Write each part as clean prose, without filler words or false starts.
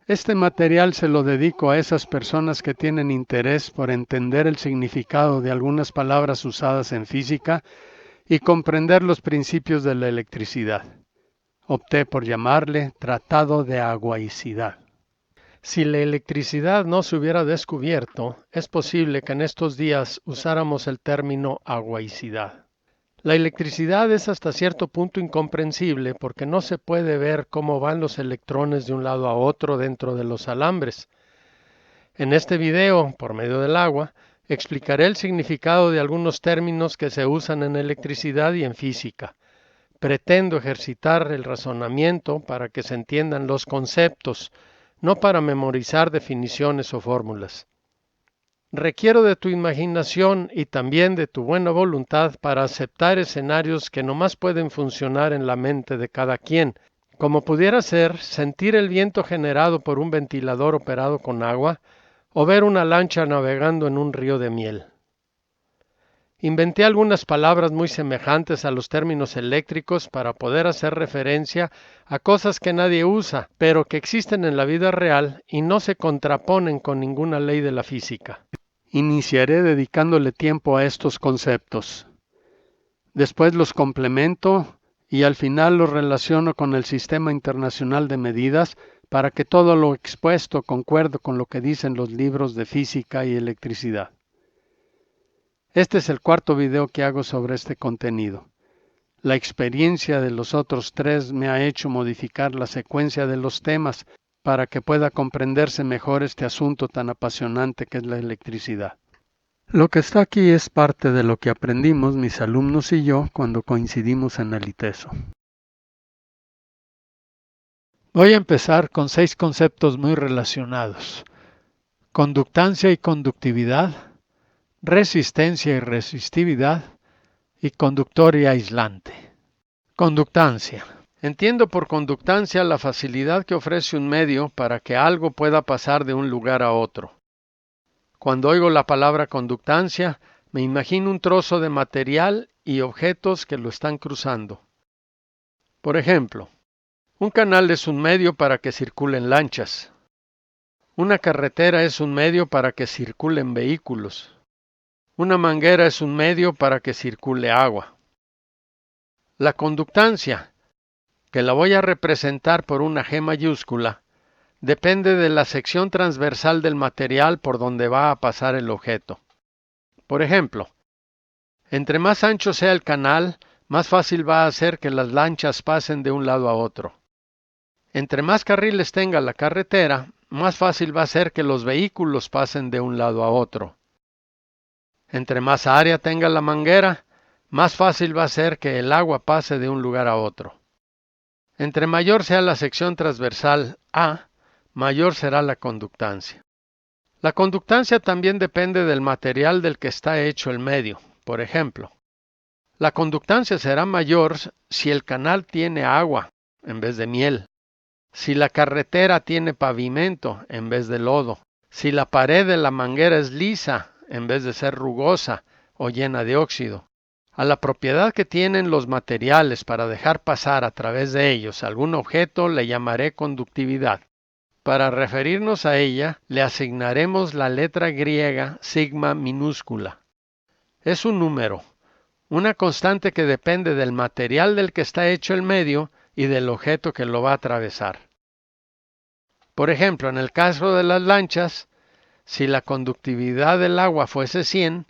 Este material se lo dedico a esas personas que tienen interés por entender el significado de algunas palabras usadas en física y comprender los principios de la electricidad. Opté por llamarle Tratado de Aguaicidad. Si la electricidad no se hubiera descubierto, es posible que en estos días usáramos el término aguaicidad. La electricidad es hasta cierto punto incomprensible porque no se puede ver cómo van los electrones de un lado a otro dentro de los alambres. En este video, por medio del agua, explicaré el significado de algunos términos que se usan en electricidad y en física. Pretendo ejercitar el razonamiento para que se entiendan los conceptos, no para memorizar definiciones o fórmulas. Requiero de tu imaginación y también de tu buena voluntad para aceptar escenarios que nomás pueden funcionar en la mente de cada quien, como pudiera ser sentir el viento generado por un ventilador operado con agua o ver una lancha navegando en un río de miel. Inventé algunas palabras muy semejantes a los términos eléctricos para poder hacer referencia a cosas que nadie usa, pero que existen en la vida real y no se contraponen con ninguna ley de la física. Iniciaré dedicándole tiempo a estos conceptos. Después los complemento y al final los relaciono con el Sistema Internacional de Medidas para que todo lo expuesto concuerde con lo que dicen los libros de física y electricidad. Este es el cuarto video que hago sobre este contenido. La experiencia de los otros tres me ha hecho modificar la secuencia de los temas para que pueda comprenderse mejor este asunto tan apasionante que es la electricidad. Lo que está aquí es parte de lo que aprendimos mis alumnos y yo cuando coincidimos en el ITESO. Voy a empezar con 6 conceptos muy relacionados: conductancia y conductividad, resistencia y resistividad, y conductor y aislante. Conductancia. Entiendo por conductancia la facilidad que ofrece un medio para que algo pueda pasar de un lugar a otro. Cuando oigo la palabra conductancia, me imagino un trozo de material y objetos que lo están cruzando. Por ejemplo, un canal es un medio para que circulen lanchas. Una carretera es un medio para que circulen vehículos. Una manguera es un medio para que circule agua. La conductancia, que la voy a representar por una G mayúscula, depende de la sección transversal del material por donde va a pasar el objeto. Por ejemplo, entre más ancho sea el canal, más fácil va a ser que las lanchas pasen de un lado a otro. Entre más carriles tenga la carretera, más fácil va a ser que los vehículos pasen de un lado a otro. Entre más área tenga la manguera, más fácil va a ser que el agua pase de un lugar a otro. Entre mayor sea la sección transversal A, mayor será la conductancia. La conductancia también depende del material del que está hecho el medio. Por ejemplo, la conductancia será mayor si el canal tiene agua en vez de miel, si la carretera tiene pavimento en vez de lodo, si la pared de la manguera es lisa en vez de ser rugosa o llena de óxido. A la propiedad que tienen los materiales para dejar pasar a través de ellos algún objeto le llamaré conductividad. Para referirnos a ella, le asignaremos la letra griega sigma minúscula. Es un número, una constante que depende del material del que está hecho el medio y del objeto que lo va a atravesar. Por ejemplo, en el caso de las lanchas, si la conductividad del agua fuese 100,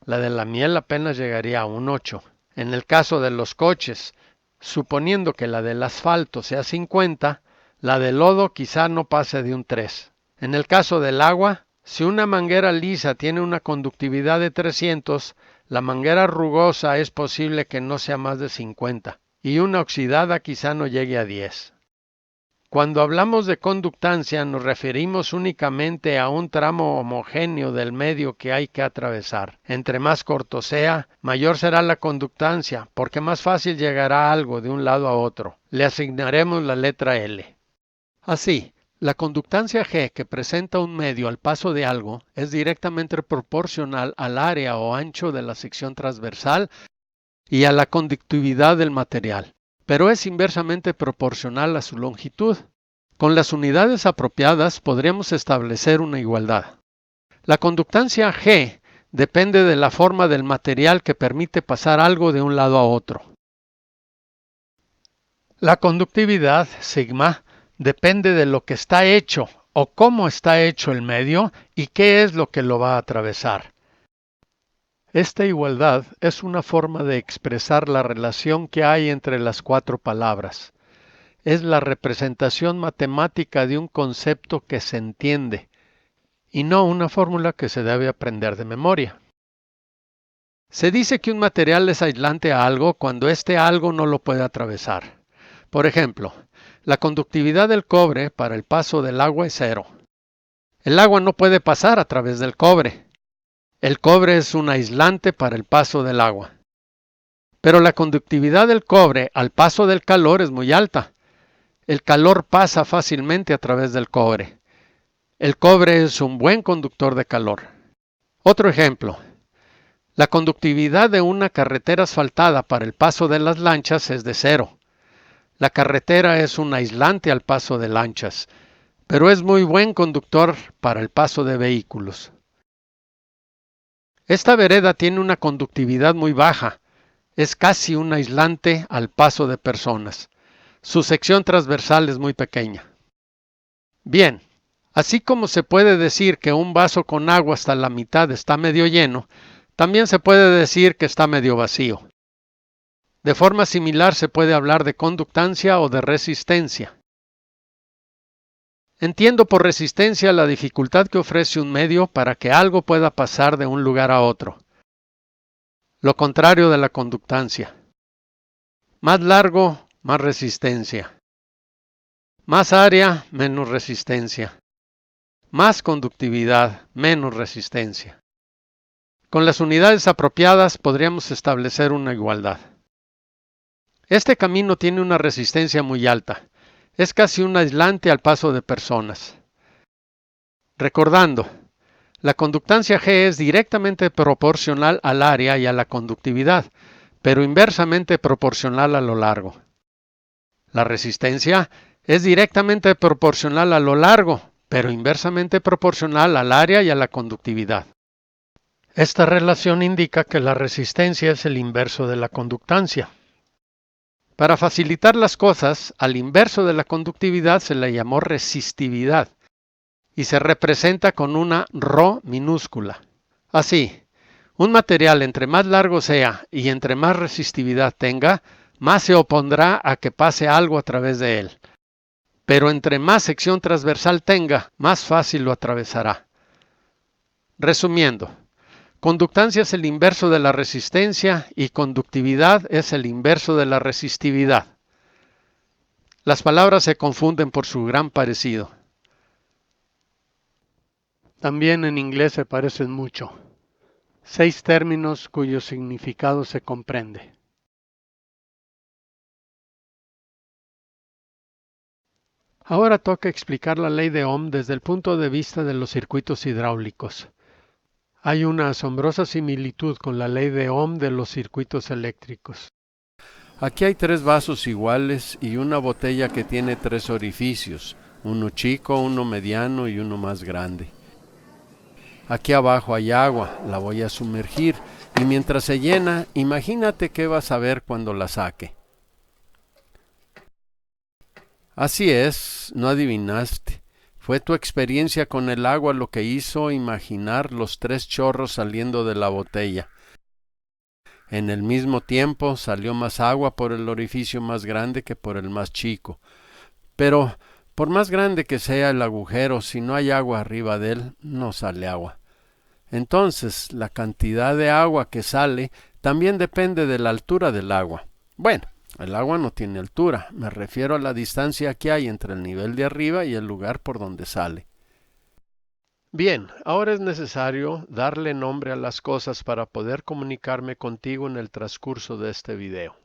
la de la miel apenas llegaría a un 8. En el caso de los coches, suponiendo que la del asfalto sea 50, la del lodo quizá no pase de un 3. En el caso del agua, si una manguera lisa tiene una conductividad de 300, la manguera rugosa es posible que no sea más de 50, y una oxidada quizá no llegue a 10. Cuando hablamos de conductancia nos referimos únicamente a un tramo homogéneo del medio que hay que atravesar. Entre más corto sea, mayor será la conductancia, porque más fácil llegará algo de un lado a otro. Le asignaremos la letra L. Así, la conductancia G que presenta un medio al paso de algo es directamente proporcional al área o ancho de la sección transversal y a la conductividad del material, pero es inversamente proporcional a su longitud. Con las unidades apropiadas podríamos establecer una igualdad. La conductancia G depende de la forma del material que permite pasar algo de un lado a otro. La conductividad, sigma, depende de lo que está hecho o cómo está hecho el medio y qué es lo que lo va a atravesar. Esta igualdad es una forma de expresar la relación que hay entre las cuatro palabras. Es la representación matemática de un concepto que se entiende, y no una fórmula que se debe aprender de memoria. Se dice que un material es aislante a algo cuando este algo no lo puede atravesar. Por ejemplo, la conductividad del cobre para el paso del agua es 0. El agua no puede pasar a través del cobre. El cobre es un aislante para el paso del agua. Pero la conductividad del cobre al paso del calor es muy alta. El calor pasa fácilmente a través del cobre. El cobre es un buen conductor de calor. Otro ejemplo. La conductividad de una carretera asfaltada para el paso de las lanchas es de 0. La carretera es un aislante al paso de lanchas, pero es muy buen conductor para el paso de vehículos. Esta vereda tiene una conductividad muy baja. Es casi un aislante al paso de personas. Su sección transversal es muy pequeña. Bien, así como se puede decir que un vaso con agua hasta la mitad está medio lleno, también se puede decir que está medio vacío. De forma similar se puede hablar de conductancia o de resistencia. Entiendo por resistencia la dificultad que ofrece un medio para que algo pueda pasar de un lugar a otro. Lo contrario de la conductancia. Más largo, más resistencia. Más área, menos resistencia. Más conductividad, menos resistencia. Con las unidades apropiadas podríamos establecer una igualdad. Este camino tiene una resistencia muy alta. Es casi un aislante al paso de personas. Recordando, la conductancia G es directamente proporcional al área y a la conductividad, pero inversamente proporcional a lo largo. La resistencia es directamente proporcional a lo largo, pero inversamente proporcional al área y a la conductividad. Esta relación indica que la resistencia es el inverso de la conductancia. Para facilitar las cosas, al inverso de la conductividad se le llamó resistividad y se representa con una ρ minúscula. Así, un material entre más largo sea y entre más resistividad tenga, más se opondrá a que pase algo a través de él. Pero entre más sección transversal tenga, más fácil lo atravesará. Resumiendo, conductancia es el inverso de la resistencia y conductividad es el inverso de la resistividad. Las palabras se confunden por su gran parecido. También en inglés se parecen mucho. 6 términos cuyo significado se comprende. Ahora toca explicar la ley de Ohm desde el punto de vista de los circuitos hidráulicos. Hay una asombrosa similitud con la ley de Ohm de los circuitos eléctricos. Aquí hay 3 vasos iguales y una botella que tiene 3 orificios, uno chico, uno mediano y uno más grande. Aquí abajo hay agua, la voy a sumergir y mientras se llena, imagínate qué vas a ver cuando la saque. Así es, no adivinaste. Fue tu experiencia con el agua lo que hizo imaginar los 3 chorros saliendo de la botella. En el mismo tiempo salió más agua por el orificio más grande que por el más chico. Pero, por más grande que sea el agujero, si no hay agua arriba de él, no sale agua. Entonces, la cantidad de agua que sale también depende de la altura del agua. Bueno, el agua no tiene altura, me refiero a la distancia que hay entre el nivel de arriba y el lugar por donde sale. Bien, ahora es necesario darle nombre a las cosas para poder comunicarme contigo en el transcurso de este video.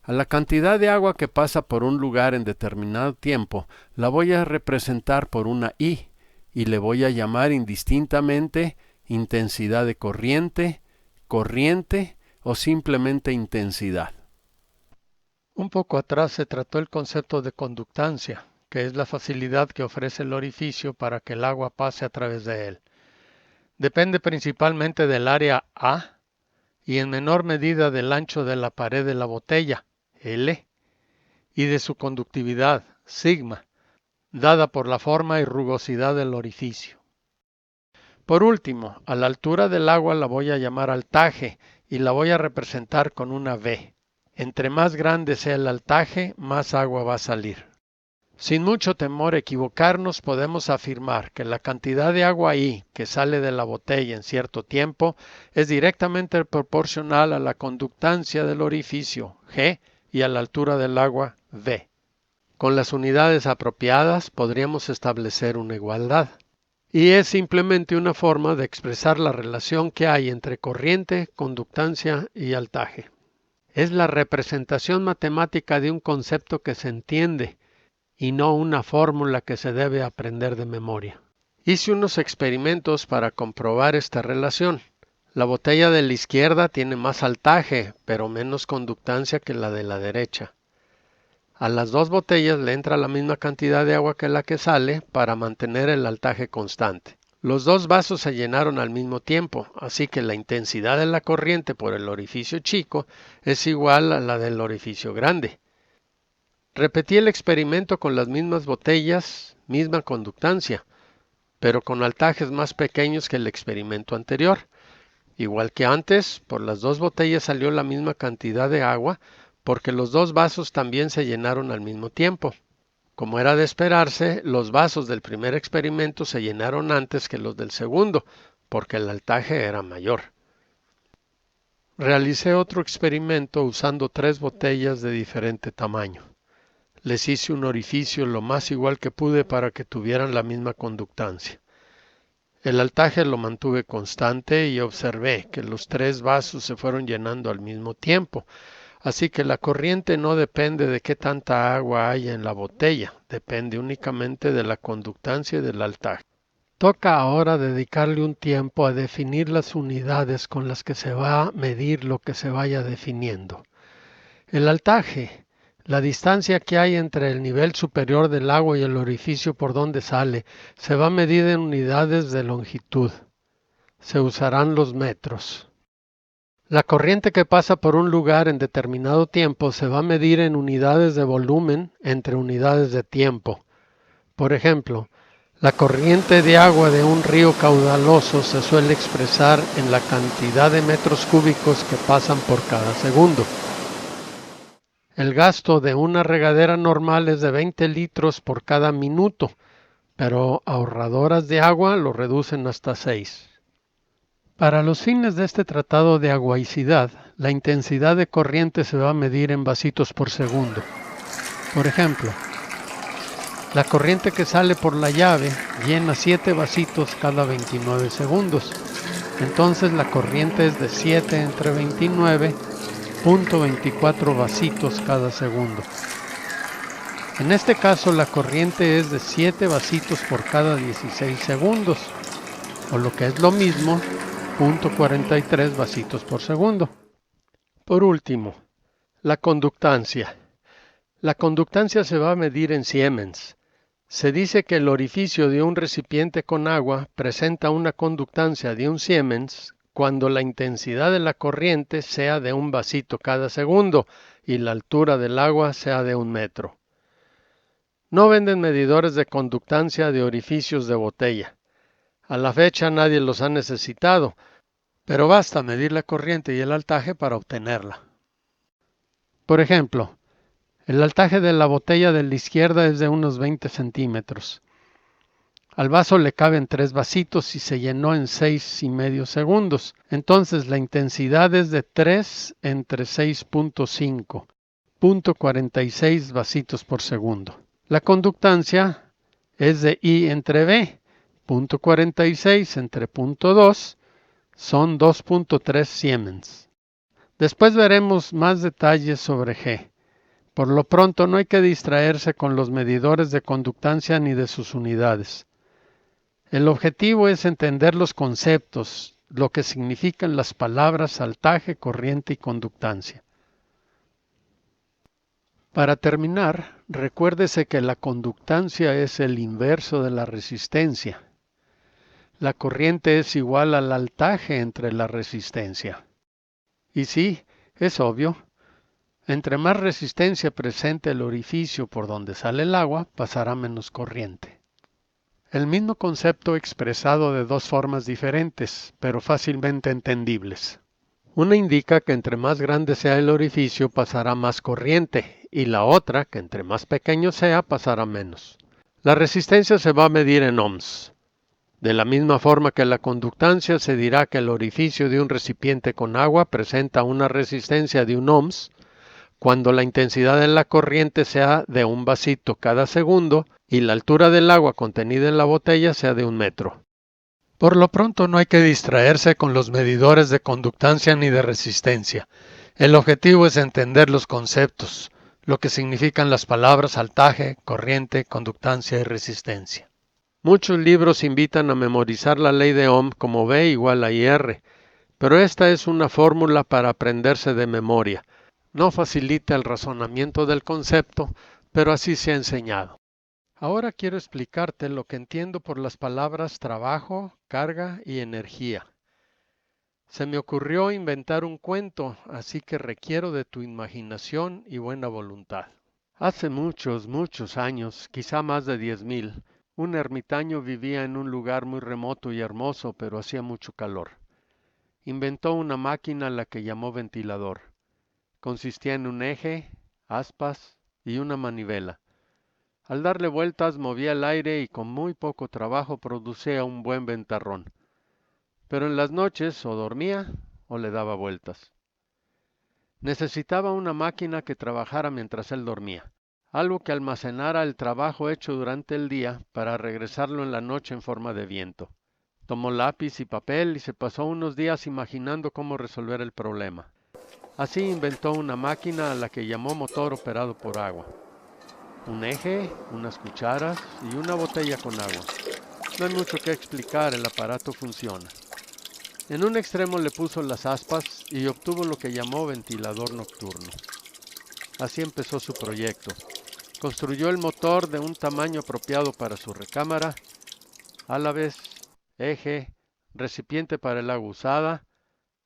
A la cantidad de agua que pasa por un lugar en determinado tiempo, la voy a representar por una I y le voy a llamar indistintamente intensidad de corriente, corriente o simplemente intensidad. Un poco atrás se trató el concepto de conductancia, que es la facilidad que ofrece el orificio para que el agua pase a través de él. Depende principalmente del área A y en menor medida del ancho de la pared de la botella, L, y de su conductividad, sigma, dada por la forma y rugosidad del orificio. Por último, a la altura del agua la voy a llamar altaje y la voy a representar con una V. Entre más grande sea el altaje, más agua va a salir. Sin mucho temor a equivocarnos, podemos afirmar que la cantidad de agua I que sale de la botella en cierto tiempo es directamente proporcional a la conductancia del orificio, G, y a la altura del agua, V. Con las unidades apropiadas podríamos establecer una igualdad. Y es simplemente una forma de expresar la relación que hay entre corriente, conductancia y altaje. Es la representación matemática de un concepto que se entiende y no una fórmula que se debe aprender de memoria. Hice unos experimentos para comprobar esta relación. La botella de la izquierda tiene más altaje, pero menos conductancia que la de la derecha. A las dos botellas le entra la misma cantidad de agua que la que sale para mantener el altaje constante. Los dos vasos se llenaron al mismo tiempo, así que la intensidad de la corriente por el orificio chico es igual a la del orificio grande. Repetí el experimento con las mismas botellas, misma conductancia, pero con altajes más pequeños que el experimento anterior. Igual que antes, por las dos botellas salió la misma cantidad de agua, porque los dos vasos también se llenaron al mismo tiempo. Como era de esperarse, los vasos del primer experimento se llenaron antes que los del segundo, porque el altaje era mayor. Realicé otro experimento usando 3 botellas de diferente tamaño. Les hice un orificio lo más igual que pude para que tuvieran la misma conductancia. El altaje lo mantuve constante y observé que los 3 vasos se fueron llenando al mismo tiempo. Así que la corriente no depende de qué tanta agua haya en la botella, depende únicamente de la conductancia y del altaje. Toca ahora dedicarle un tiempo a definir las unidades con las que se va a medir lo que se vaya definiendo. El altaje, la distancia que hay entre el nivel superior del agua y el orificio por donde sale, se va a medir en unidades de longitud. Se usarán los metros. La corriente que pasa por un lugar en determinado tiempo se va a medir en unidades de volumen entre unidades de tiempo. Por ejemplo, la corriente de agua de un río caudaloso se suele expresar en la cantidad de metros cúbicos que pasan por cada segundo. El gasto de una regadera normal es de 20 litros por cada minuto, pero ahorradoras de agua lo reducen hasta 6. Para los fines de este tratado de aguaicidad, la intensidad de corriente se va a medir en vasitos por segundo. Por ejemplo, la corriente que sale por la llave llena 7 vasitos cada 29 segundos. Entonces la corriente es de 7 entre 29.24 vasitos cada segundo. En este caso la corriente es de 7 vasitos por cada 16 segundos, o lo que es lo mismo, 0.43 vasitos por segundo. Por último, la conductancia. La conductancia se va a medir en Siemens. Se dice que el orificio de un recipiente con agua presenta una conductancia de un Siemens cuando la intensidad de la corriente sea de 1 vasito cada segundo y la altura del agua sea de 1 metro. No venden medidores de conductancia de orificios de botella. A la fecha nadie los ha necesitado, pero basta medir la corriente y el altaje para obtenerla. Por ejemplo, el altaje de la botella de la izquierda es de unos 20 centímetros. Al vaso le caben 3 vasitos y se llenó en 6,5 segundos. Entonces la intensidad es de 3 entre 6.5, 0.46 vasitos por segundo. La conductancia es de I entre V, 0.46 entre 0.2, son 2.3 Siemens. Después veremos más detalles sobre G. Por lo pronto no hay que distraerse con los medidores de conductancia ni de sus unidades. El objetivo es entender los conceptos, lo que significan las palabras altaje, corriente y conductancia. Para terminar, recuérdese que la conductancia es el inverso de la resistencia. La corriente es igual al altaje entre la resistencia. Y sí, es obvio, entre más resistencia presente el orificio por donde sale el agua, pasará menos corriente. El mismo concepto expresado de dos formas diferentes, pero fácilmente entendibles. Una indica que entre más grande sea el orificio pasará más corriente, y la otra, que entre más pequeño sea, pasará menos. La resistencia se va a medir en ohms. De la misma forma que la conductancia, se dirá que el orificio de un recipiente con agua presenta una resistencia de 1 ohms, cuando la intensidad de la corriente sea de 1 vasito cada segundo y la altura del agua contenida en la botella sea de 1 metro. Por lo pronto no hay que distraerse con los medidores de conductancia ni de resistencia. El objetivo es entender los conceptos, lo que significan las palabras altaje, corriente, conductancia y resistencia. Muchos libros invitan a memorizar la ley de Ohm como V igual a IR, pero esta es una fórmula para aprenderse de memoria. No facilita el razonamiento del concepto, pero así se ha enseñado. Ahora quiero explicarte lo que entiendo por las palabras trabajo, carga y energía. Se me ocurrió inventar un cuento, así que requiero de tu imaginación y buena voluntad. Hace muchos años, quizá más de 10,000, un ermitaño vivía en un lugar muy remoto y hermoso, pero hacía mucho calor. Inventó una máquina a la que llamó ventilador. Consistía en un eje, aspas y una manivela. Al darle vueltas movía el aire y con muy poco trabajo producía un buen ventarrón. Pero en las noches o dormía o le daba vueltas. Necesitaba una máquina que trabajara mientras él dormía, algo que almacenara el trabajo hecho durante el día para regresarlo en la noche en forma de viento. Tomó lápiz y papel y se pasó unos días imaginando cómo resolver el problema. Así inventó una máquina a la que llamó motor operado por agua. Un eje, unas cucharas y una botella con agua. No hay mucho que explicar, el aparato funciona. En un extremo le puso las aspas y obtuvo lo que llamó ventilador nocturno. Así empezó su proyecto. Construyó el motor de un tamaño apropiado para su recámara, álabes, eje, recipiente para el agua usada,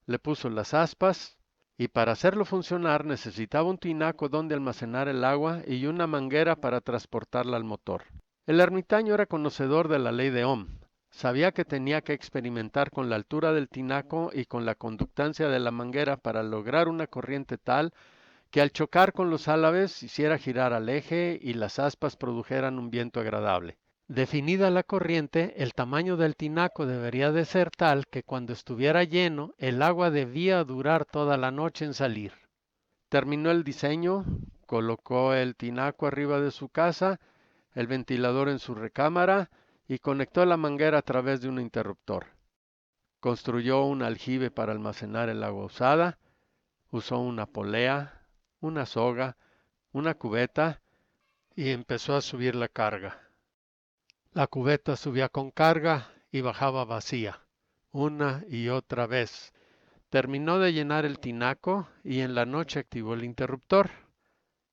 le puso las aspas y para hacerlo funcionar necesitaba un tinaco donde almacenar el agua y una manguera para transportarla al motor. El ermitaño era conocedor de la ley de Ohm. Sabía que tenía que experimentar con la altura del tinaco y con la conductancia de la manguera para lograr una corriente tal que al chocar con los álabes hiciera girar al eje y las aspas produjeran un viento agradable. Definida la corriente, el tamaño del tinaco debería de ser tal que cuando estuviera lleno, el agua debía durar toda la noche en salir. Terminó el diseño, colocó el tinaco arriba de su casa, el ventilador en su recámara y conectó la manguera a través de un interruptor. Construyó un aljibe para almacenar el agua usada, usó una polea, una soga, una cubeta y empezó a subir la carga. La cubeta subía con carga y bajaba vacía, una y otra vez. Terminó de llenar el tinaco y en la noche activó el interruptor.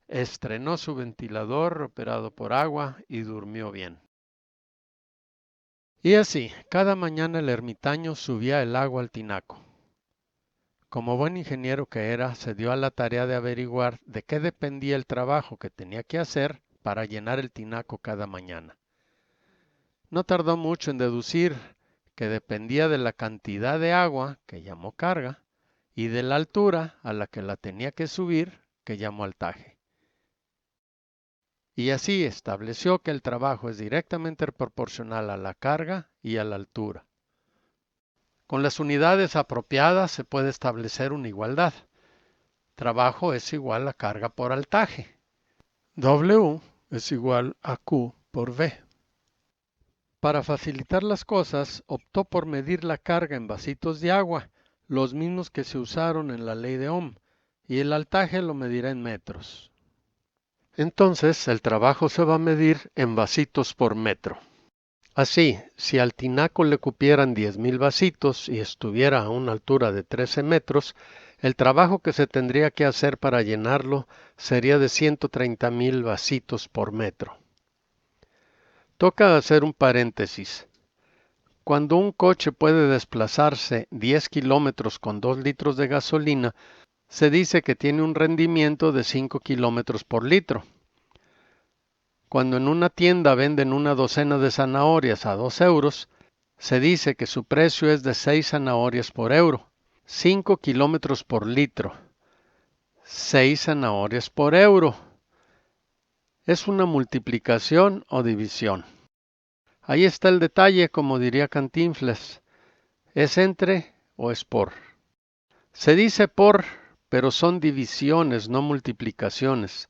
Estrenó su ventilador operado por agua y durmió bien. Y así, cada mañana el ermitaño subía el agua al tinaco. Como buen ingeniero que era, se dio a la tarea de averiguar de qué dependía el trabajo que tenía que hacer para llenar el tinaco cada mañana. No tardó mucho en deducir que dependía de la cantidad de agua, que llamó carga, y de la altura a la que la tenía que subir, que llamó altaje. Y así estableció que el trabajo es directamente proporcional a la carga y a la altura. Con las unidades apropiadas se puede establecer una igualdad. Trabajo es igual a carga por altaje. W es igual a Q por V. Para facilitar las cosas, optó por medir la carga en vasitos de agua, los mismos que se usaron en la ley de Ohm, y el altaje lo medirá en metros. Entonces, el trabajo se va a medir en vasitos por metro. Así, si al tinaco le cupieran 10,000 vasitos y estuviera a una altura de 13 metros, El trabajo que se tendría que hacer para llenarlo sería de 130,000 vasitos por metro. Toca hacer un paréntesis. Cuando un coche puede desplazarse 10 kilómetros con 2 litros de gasolina, se dice que tiene un rendimiento de 5 kilómetros por litro. Cuando en una tienda venden una docena de zanahorias a 2 euros, se dice que su precio es de 6 zanahorias por euro. 5 kilómetros por litro. 6 zanahorias por euro. ¿Es una multiplicación o división? Ahí está el detalle, como diría Cantinflas. ¿Es entre o es por? Se dice por, pero son divisiones, no multiplicaciones.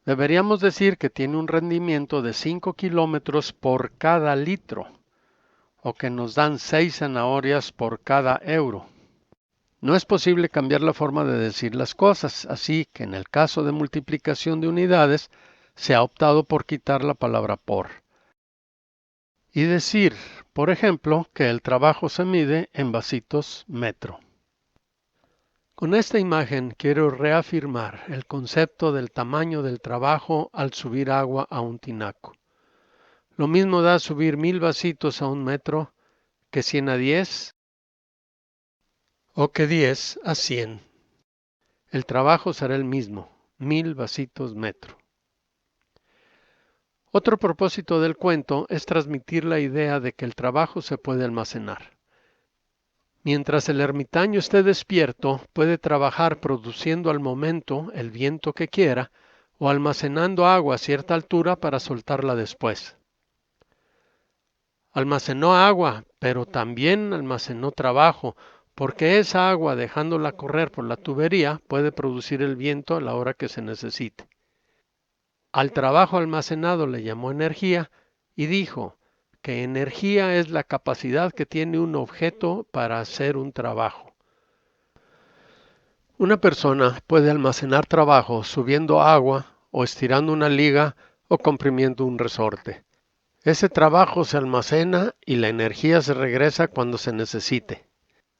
Deberíamos decir que tiene un rendimiento de 5 kilómetros por cada litro, o que nos dan 6 zanahorias por cada euro. No es posible cambiar la forma de decir las cosas, así que en el caso de multiplicación de unidades, se ha optado por quitar la palabra por. Y decir, por ejemplo, que el trabajo se mide en vasitos metro. Con esta imagen quiero reafirmar el concepto del tamaño del trabajo al subir agua a un tinaco. Lo mismo da subir 1000 vasitos a un metro que 100 a 10 o que 10 a 100. El trabajo será el mismo, 1000 vasitos metro. Otro propósito del cuento es transmitir la idea de que el trabajo se puede almacenar. Mientras el ermitaño esté despierto, puede trabajar produciendo al momento el viento que quiera o almacenando agua a cierta altura para soltarla después. Almacenó agua, pero también almacenó trabajo, porque esa agua, dejándola correr por la tubería, puede producir el viento a la hora que se necesite. Al trabajo almacenado le llamó energía y dijo que energía es la capacidad que tiene un objeto para hacer un trabajo. Una persona puede almacenar trabajo subiendo agua o estirando una liga o comprimiendo un resorte. Ese trabajo se almacena y la energía se regresa cuando se necesite.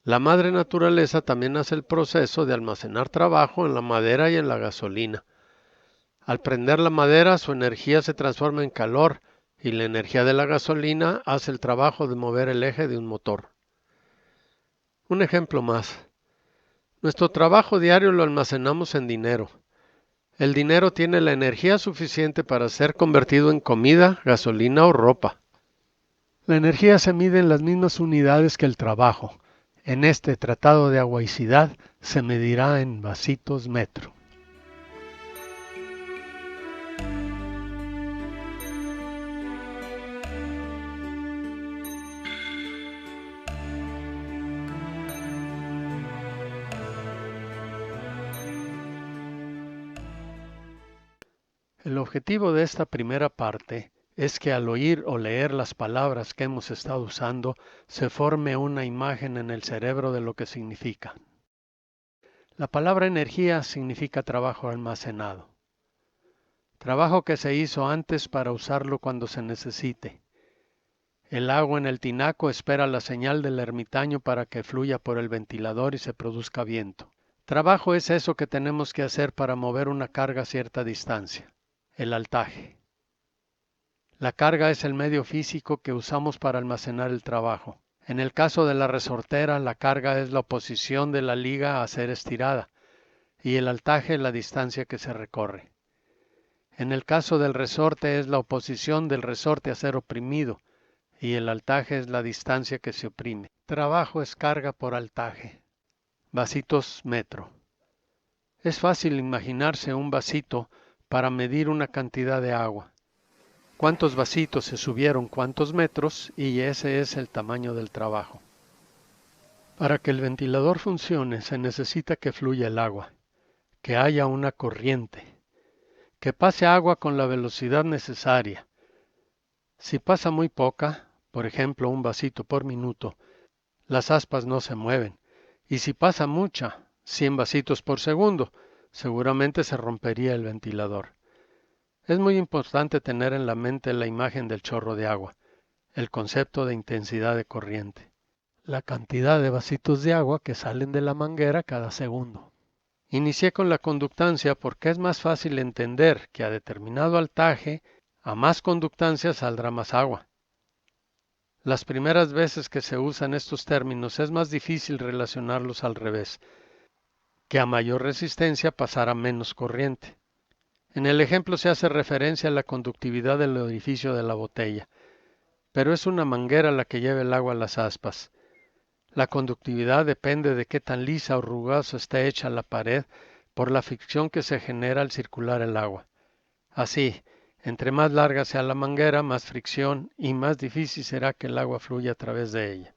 La madre naturaleza también hace el proceso de almacenar trabajo en la madera y en la gasolina. Al prender la madera, su energía se transforma en calor y la energía de la gasolina hace el trabajo de mover el eje de un motor. Un ejemplo más. Nuestro trabajo diario lo almacenamos en dinero. El dinero tiene la energía suficiente para ser convertido en comida, gasolina o ropa. La energía se mide en las mismas unidades que el trabajo. En este tratado de agüaicidad se medirá en vasitos metro. El objetivo de esta primera parte es que al oír o leer las palabras que hemos estado usando, se forme una imagen en el cerebro de lo que significa. La palabra energía significa trabajo almacenado. Trabajo que se hizo antes para usarlo cuando se necesite. El agua en el tinaco espera la señal del ermitaño para que fluya por el ventilador y se produzca viento. Trabajo es eso que tenemos que hacer para mover una carga a cierta distancia. El altaje. La carga es el medio físico que usamos para almacenar el trabajo. En el caso de la resortera, la carga es la oposición de la liga a ser estirada y el altaje la distancia que se recorre. En el caso del resorte es la oposición del resorte a ser oprimido y el altaje es la distancia que se oprime. Trabajo es carga por altaje. Vasitos metro. Es fácil imaginarse un vasito para medir una cantidad de agua. Cuántos vasitos se subieron cuántos metros y ese es el tamaño del trabajo. Para que el ventilador funcione se necesita que fluya el agua, que haya una corriente, que pase agua con la velocidad necesaria. Si pasa muy poca, por ejemplo un vasito por minuto, las aspas no se mueven, y si pasa mucha, 100 vasitos por segundo, seguramente se rompería el ventilador. Es muy importante tener en la mente la imagen del chorro de agua, el concepto de intensidad de corriente. la cantidad de vasitos de agua que salen de la manguera cada segundo. Inicié con la conductancia porque es más fácil entender que a determinado altaje, a más conductancia saldrá más agua. Las primeras veces que se usan estos términos es más difícil relacionarlos al revés, que a mayor resistencia pasará menos corriente. En el ejemplo se hace referencia a la conductividad del orificio de la botella, pero es una manguera la que lleva el agua a las aspas. La conductividad depende de qué tan lisa o rugosa esté hecha la pared por la fricción que se genera al circular el agua. Así, entre más larga sea la manguera, más fricción y más difícil será que el agua fluya a través de ella.